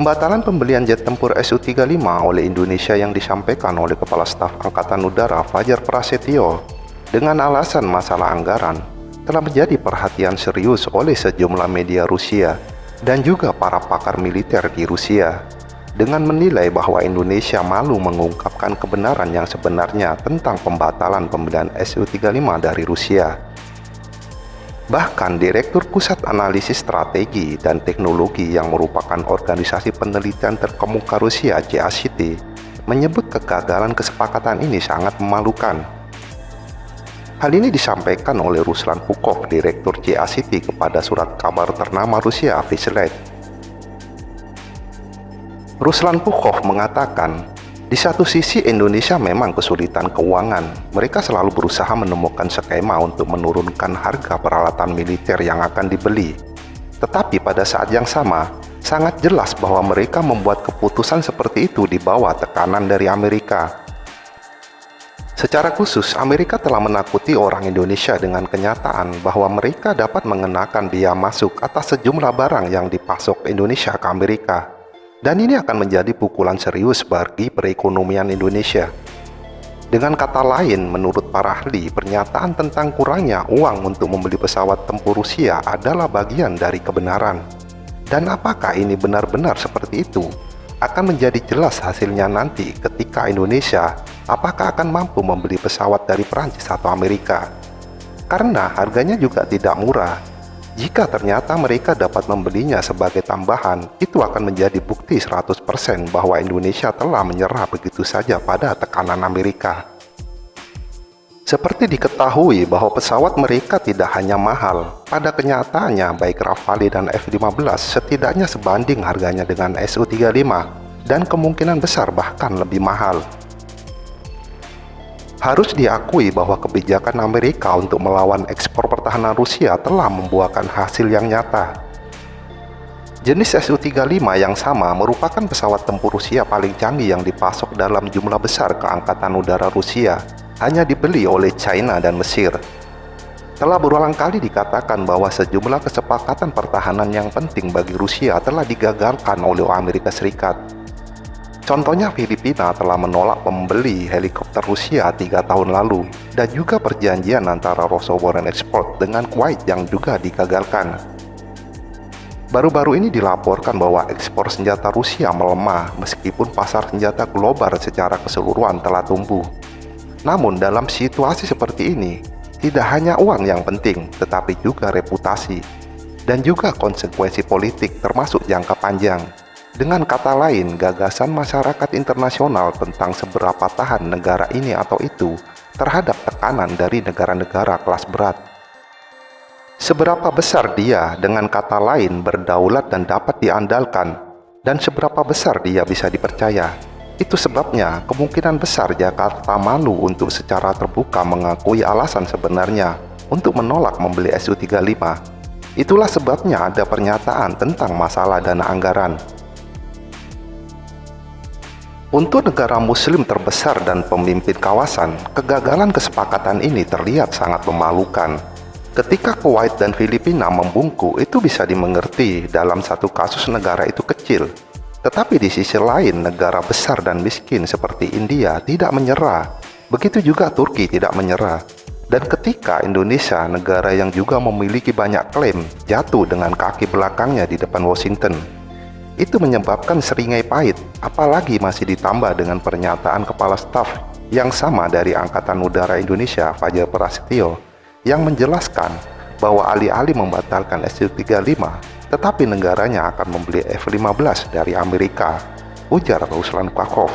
Pembatalan pembelian jet tempur Su-35 oleh Indonesia yang disampaikan oleh Kepala Staf Angkatan Udara Fajar Prasetyo dengan alasan masalah anggaran telah menjadi perhatian serius oleh sejumlah media Rusia dan juga para pakar militer di Rusia, dengan menilai bahwa Indonesia malu mengungkapkan kebenaran yang sebenarnya tentang pembatalan pembelian Su-35 dari Rusia. Bahkan Direktur Pusat Analisis Strategi dan Teknologi yang merupakan organisasi penelitian terkemuka Rusia, JACT, menyebut kegagalan kesepakatan ini sangat memalukan. Hal ini disampaikan oleh Ruslan Pukov, Direktur JACT, kepada surat kabar ternama Rusia, Vizhlet. Ruslan Pukov mengatakan, di satu sisi Indonesia memang kesulitan keuangan. Mereka selalu berusaha menemukan skema untuk menurunkan harga peralatan militer yang akan dibeli. Tetapi pada saat yang sama, sangat jelas bahwa mereka membuat keputusan seperti itu di bawah tekanan dari Amerika. Secara khusus, Amerika telah menakuti orang Indonesia dengan kenyataan bahwa mereka dapat mengenakan biaya masuk atas sejumlah barang yang dipasok Indonesia ke Amerika. Dan ini akan menjadi pukulan serius bagi perekonomian Indonesia. Dengan kata lain, menurut para ahli, pernyataan tentang kurangnya uang untuk membeli pesawat tempur Rusia adalah bagian dari kebenaran. Dan apakah ini benar-benar seperti itu? Akan menjadi jelas hasilnya nanti ketika Indonesia apakah akan mampu membeli pesawat dari Prancis atau Amerika. Karena harganya juga tidak murah. Jika ternyata mereka dapat membelinya sebagai tambahan, itu akan menjadi bukti 100% bahwa Indonesia telah menyerah begitu saja pada tekanan Amerika. Seperti diketahui bahwa pesawat mereka tidak hanya mahal, pada kenyataannya baik Rafale dan F-15 setidaknya sebanding harganya dengan Su-35 dan kemungkinan besar bahkan lebih mahal. Harus diakui bahwa kebijakan Amerika untuk melawan ekspor pertahanan Rusia telah membuahkan hasil yang nyata. Jenis Su-35 yang sama merupakan pesawat tempur Rusia paling canggih yang dipasok dalam jumlah besar ke Angkatan Udara Rusia, hanya dibeli oleh China dan Mesir. Telah berulang kali dikatakan bahwa sejumlah kesepakatan pertahanan yang penting bagi Rusia telah digagalkan oleh Amerika Serikat. Contohnya Filipina telah menolak membeli helikopter Rusia 3 tahun lalu, dan juga perjanjian antara Rosso Warren Export dengan Kuwait yang juga digagalkan. Baru-baru ini dilaporkan bahwa ekspor senjata Rusia melemah meskipun pasar senjata global secara keseluruhan telah tumbuh. Namun dalam situasi seperti ini, tidak hanya uang yang penting, tetapi juga reputasi dan juga konsekuensi politik termasuk jangka panjang. Dengan kata lain, gagasan masyarakat internasional tentang seberapa tahan negara ini atau itu terhadap tekanan dari negara-negara kelas berat. Seberapa besar dia, dengan kata lain, berdaulat dan dapat diandalkan, dan seberapa besar dia bisa dipercaya. Itu sebabnya kemungkinan besar Jakarta malu untuk secara terbuka mengakui alasan sebenarnya untuk menolak membeli Su-35. Itulah sebabnya ada pernyataan tentang masalah dana anggaran. Untuk negara muslim terbesar dan pemimpin kawasan, kegagalan kesepakatan ini terlihat sangat memalukan. Ketika Kuwait dan Filipina membungkuk, itu bisa dimengerti dalam satu kasus negara itu kecil. Tetapi di sisi lain, negara besar dan miskin seperti India tidak menyerah. Begitu juga Turki tidak menyerah. Dan ketika Indonesia, negara yang juga memiliki banyak klaim, jatuh dengan kaki belakangnya di depan Washington, itu menyebabkan seringai pahit, apalagi masih ditambah dengan pernyataan Kepala Staf yang sama dari Angkatan Udara Indonesia, Fajar Prasetyo, yang menjelaskan bahwa alih-alih membatalkan Su-35, tetapi negaranya akan membeli F-15 dari Amerika, ujar Ruslan Pukov.